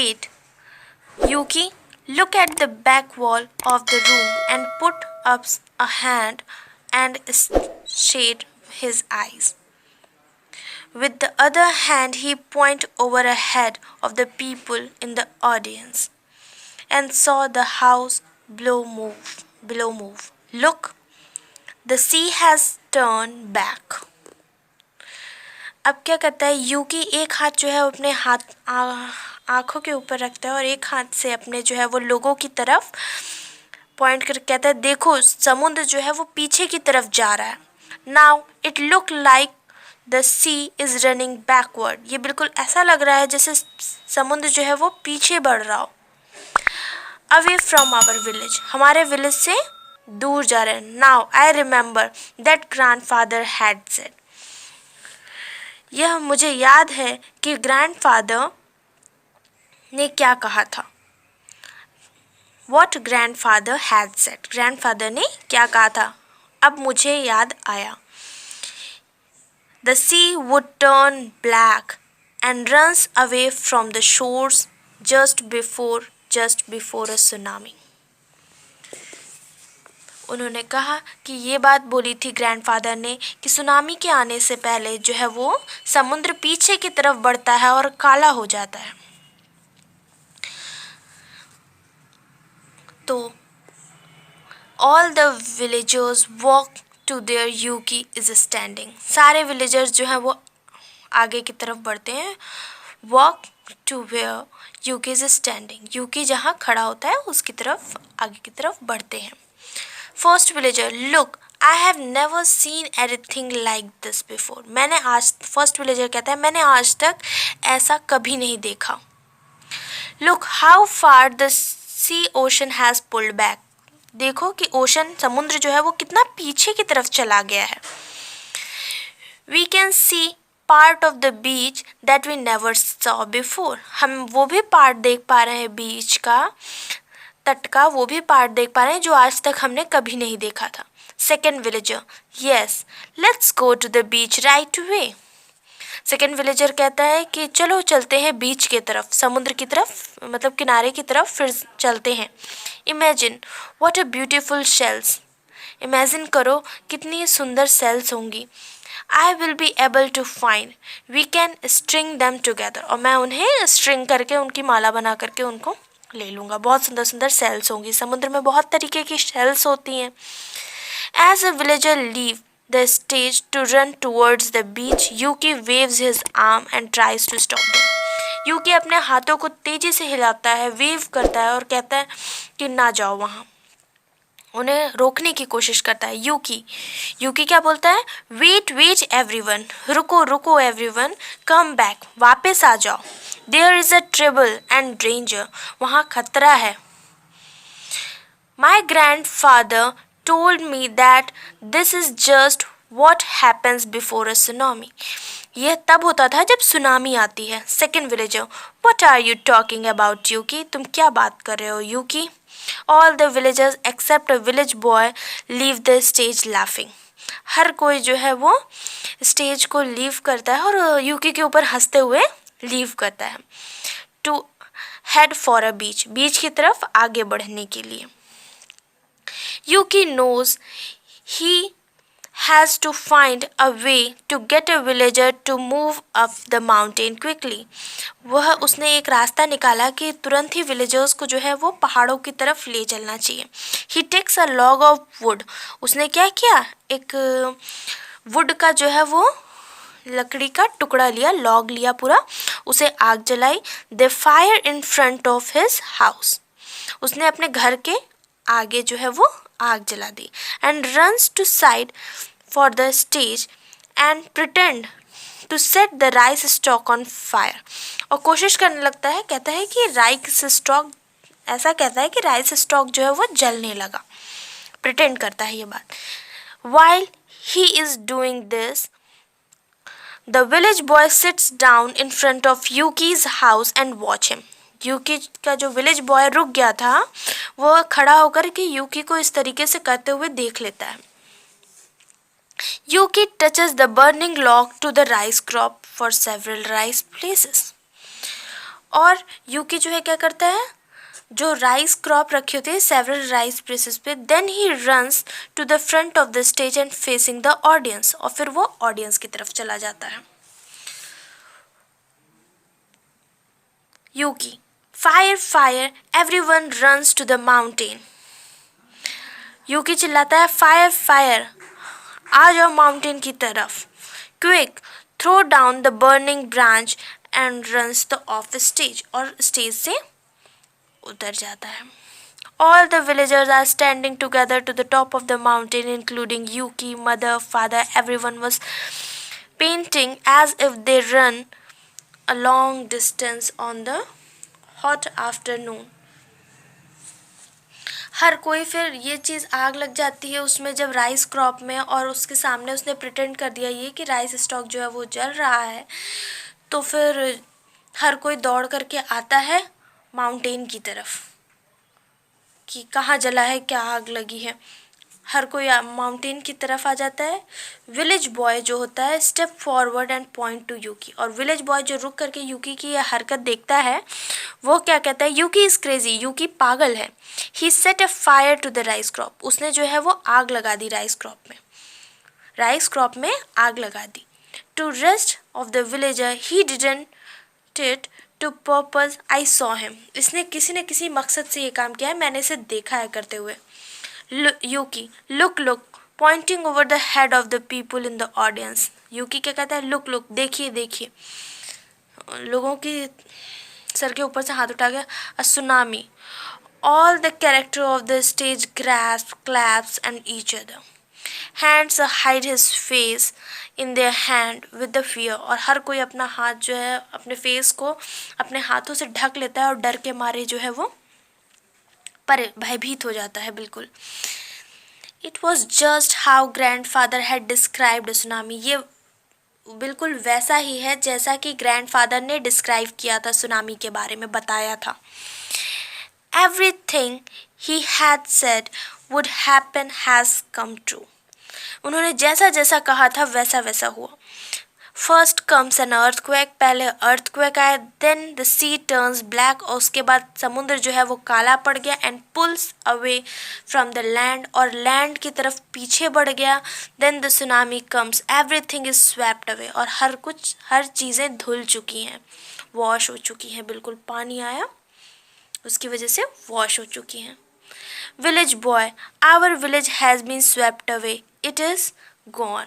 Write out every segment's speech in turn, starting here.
Wait, Yuki, look at the back wall of the room and put up a hand and shade his eyes. With the other hand, he pointed over a head of the people in the audience and saw the house below move. Look, the sea has turned back. अब क्या करता है यूकी, एक हाथ जो है अपने आँखों के ऊपर रखता है और एक हाथ से अपने जो है वो लोगों की तरफ पॉइंट कर कहता है देखो समुद्र जो है वो पीछे की तरफ जा रहा है. Now it look like the sea is running backward. ये बिल्कुल ऐसा लग रहा है जैसे समुद्र जो है वो पीछे बढ़ रहा हो. अवे फ्रॉम आवर विलेज, हमारे विलेज से दूर जा रहे हैं. Now I remember that grandfather had said, यह मुझे याद है कि ग्रैंडफादर ने क्या कहा था. What grandfather had said, grandfather ने क्या कहा था. अब मुझे याद आया. The sea would turn black and runs away from the shores just before a tsunami. उन्होंने कहा कि ये बात बोली थी ग्रैंडफादर ने कि सुनामी के आने से पहले जो है वो समुद्र पीछे की तरफ बढ़ता है और काला हो जाता है. तो all the villagers walk to there Yuki is standing. सारे विलेजर्स जो हैं वो आगे की तरफ बढ़ते हैं. Walk to where Yuki is standing, Yuki जहाँ खड़ा होता है उसकी तरफ आगे की तरफ बढ़ते हैं. First villager, look I have never seen anything like this before. First villager कहता है मैंने आज तक ऐसा कभी नहीं देखा. Look how far the sea ocean has pulled back. देखो कि ओशन समुद्र जो है वो कितना पीछे की तरफ चला गया है. We can see part of the beach that we never saw before. हम वो भी पार्ट देख पा रहे हैं बीच का, तट का वो भी पार्ट देख पा रहे हैं जो आज तक हमने कभी नहीं देखा था. Second villager, yes let's go to the beach right way. Second villager कहता है कि चलो चलते हैं बीच की तरफ, समुद्र की तरफ, मतलब किनारे की तरफ फिर चलते हैं. Imagine what a beautiful shells. Imagine करो कितनी सुंदर सेल्स होंगी. I will be able to find, we can string them together. और मैं उन्हें स्ट्रिंग करके उनकी माला बना करके उनको ले लूँगा. बहुत सुंदर सुंदर सेल्स होंगी. समुद्र में बहुत तरीके की शेल्स होती हैं. As a villager leave the stage to run towards the beach, Yuki waves his arm and tries to stop them. Yuki अपने हाथों को तेजी से हिलाता है, वेव करता है और कहता है कि ना जाओ वहाँ. उन्हें रोकने की कोशिश करता है. यूकी क्या बोलता है, वेट एवरीवन, रुको एवरीवन, कम बैक, वापस आ जाओ. There is a trouble and danger, वहाँ खतरा है. My grandfather told me that this is just what happens before a tsunami. यह तब होता था जब सुनामी आती है. Second villager, what are you talking about यूकी. तुम क्या बात कर रहे हो यूकी. All the villagers except a village boy leave the stage laughing. हर कोई जो है वो स्टेज को लीव करता है और यूकी के ऊपर हंसते हुए लीव करता है. To head for a beach, बीच की तरफ आगे बढ़ने के लिए. Yuki knows he has to find a way to get a villager to move up the mountain quickly. उसने एक रास्ता निकाला कि तुरंत ही विलेजर्स को जो है वो पहाड़ों की तरफ ले चलना चाहिए. He takes a log of wood. उसने क्या किया, एक वुड का जो है वो लकड़ी का टुकड़ा लिया, लॉग लिया पूरा, उसे आग जलाई. They fire in front of his house. उसने अपने घर के आगे जो है वो आग जला दी. And runs to side for the stage and pretend to set the rice stock on fire. और कोशिश करने लगता है, कहता है कि राइस स्टॉक, ऐसा कहता है कि राइस स्टॉक जो है वो जलने लगा. प्रिटेंड करता है ये बात. While he is doing this, the village boy sits down in front of Yuki's house and watch him. Yuki का जो विलेज बॉय रुक गया था वो खड़ा होकर के यूकी को इस तरीके से करते हुए देख लेता है. Yuki touches the burning log to the rice crop for several rice places. और यूकी जो है क्या करता है, जो राइस क्रॉप रखे होते हैं सेवरल राइस प्रेसेस पे, then he runs to the front of the stage and facing the audience, और फिर वो ऑडियंस की तरफ चला जाता है। Yuki, fire fire everyone runs to the mountain. Yuki चिल्लाता है फायर फायर, आ जाओ माउंटेन की तरफ। Quick, throw down the burning branch and runs the off stage, और स्टेज से उतर जाता है। All the villagers are standing together to the top of the mountain, including Yuki, mother, father. Everyone was painting as if they run a long distance on the hot afternoon. हर कोई, फिर ये चीज़ आग लग जाती है उसमें जब राइस क्रॉप में, और उसके सामने उसने प्रिटेंड कर दिया ये कि राइस स्टॉक जो है वो जल रहा है, तो फिर हर कोई दौड़ करके आता है माउंटेन की तरफ कि कहाँ जला है, क्या आग लगी है। हर कोई माउंटेन की तरफ आ जाता है। विलेज बॉय जो होता है step forward and point to Yuki, और विलेज बॉय जो रुक करके यूकी की यह हरकत देखता है वो क्या कहता है, यूकी इज क्रेजी, यूकी पागल है। He set a fire to the rice crop, उसने जो है वो आग लगा दी राइस क्रॉप में आग लगा दी। To rest of the villager he didn't it to purpose, I saw him, इसने किसी न किसी मकसद से ये काम किया है, मैंने इसे देखा है करते हुए। Yuki, look, pointing over the head of the people in the audience. Yuki क्या कहता है, लुक, देखिए, लोगों की सर के ऊपर से हाथ उठा गया। A tsunami, all the character of the stage grasp, claps and each other, hands hide his face in their hand with the fear, और हर कोई अपना हाथ जो है अपने फेस को अपने हाथों से ढक लेता है और डर के मारे जो है वो भयभीत हो जाता है बिल्कुल। It was just how grandfather had described tsunami, ये बिल्कुल वैसा ही है जैसा कि ग्रैंडफादर ने डिस्क्राइब किया था, सुनामी के बारे में बताया था। Everything he had said would happen has come true, उन्होंने जैसा जैसा कहा था वैसा वैसा हुआ। फर्स्ट कम्स एन अर्थक्वेक, पहले अर्थक्वेक आया, then the sea turns black, और उसके बाद समुद्र जो है वो काला पड़ गया, and pulls away from the land, और लैंड की तरफ पीछे बढ़ गया। Then the tsunami comes, everything is swept away, और हर चीज़ें धुल चुकी हैं, वॉश हो चुकी हैं, बिल्कुल पानी आया उसकी वजह से वॉश हो चुकी हैं। Village boy, our village has been swept away, it is gone.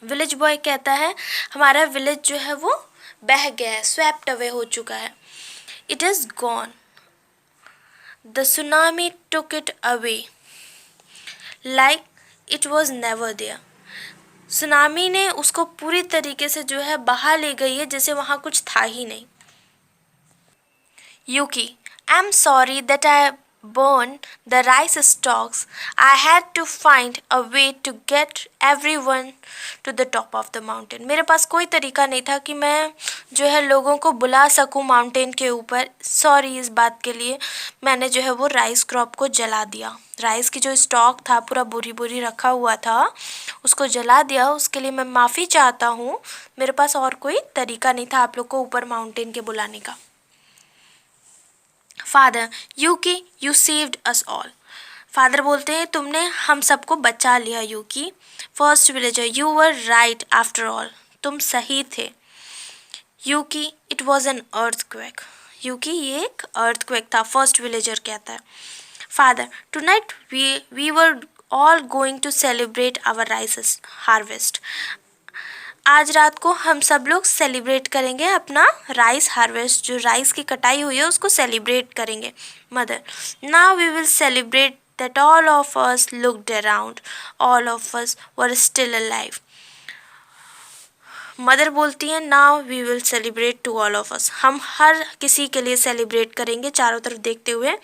Village boy कहता है हमारा विलेज जो है वो बह गया है, स्वेप्ट अवे हो चुका है, it is gone. The tsunami took it away like it was never there, tsunami ने उसको पूरी तरीके से जो है बहा ले गई है जैसे वहाँ कुछ था ही नहीं। Yuki, I am sorry that I burn the rice stalks. I had to find a way to get everyone to the top of the mountain. मेरे पास कोई तरीका नहीं था कि मैं जो है लोगों को बुला सकूं माउंटेन के ऊपर। सॉरी इस बात के लिए, मैंने जो है वो राइस क्रॉप को जला दिया, राइस की जो स्टॉक था पूरा बोरी रखा हुआ था उसको जला दिया, उसके लिए मैं माफ़ी चाहता हूँ। मेरे पास और कोई तरीका नहीं था आप लोग को ऊपर माउंटेन के बुलाने का। Father, Yuki you saved us all, father बोलते हैं तुमने हम सबको बचा लिया Yuki. First villager, you were right after all, तुम सही थे। Yuki, it was an earthquake, Yuki ये एक अर्थक्वेक था, फर्स्ट विलेजर कहता है। Father, tonight we were all going to celebrate our rice harvest, आज रात को हम सब लोग सेलिब्रेट करेंगे अपना राइस हार्वेस्ट, जो राइस की कटाई हुई है उसको सेलिब्रेट करेंगे। Mother, now we will celebrate that all of us looked around, all of us were still alive. Mother बोलती है now we will celebrate to all of us, हम हर किसी के लिए सेलिब्रेट करेंगे चारों तरफ देखते हुए।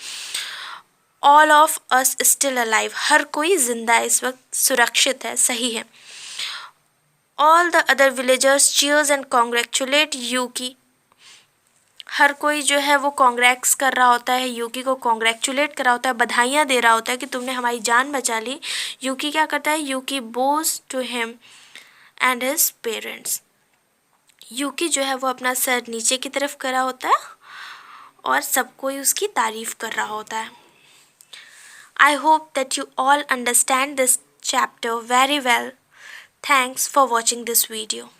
All of us still alive, हर कोई जिंदा है इस वक्त, सुरक्षित है, सही है। All the other villagers cheers and congratulate Yuki, हर कोई जो है वो कॉन्ग्रेट्स कर रहा होता है, यूकी को कॉन्ग्रेचुलेट कर रहा होता है, बधाइयाँ दे रहा होता है कि तुमने हमारी जान बचा ली। यूकी क्या करता है, Yuki bows to him and his parents, Yuki जो है वो अपना सर नीचे की तरफ करा होता है और सब कोई उसकी तारीफ कर रहा होता है. I hope that you all understand this chapter very well. Thanks for watching this video.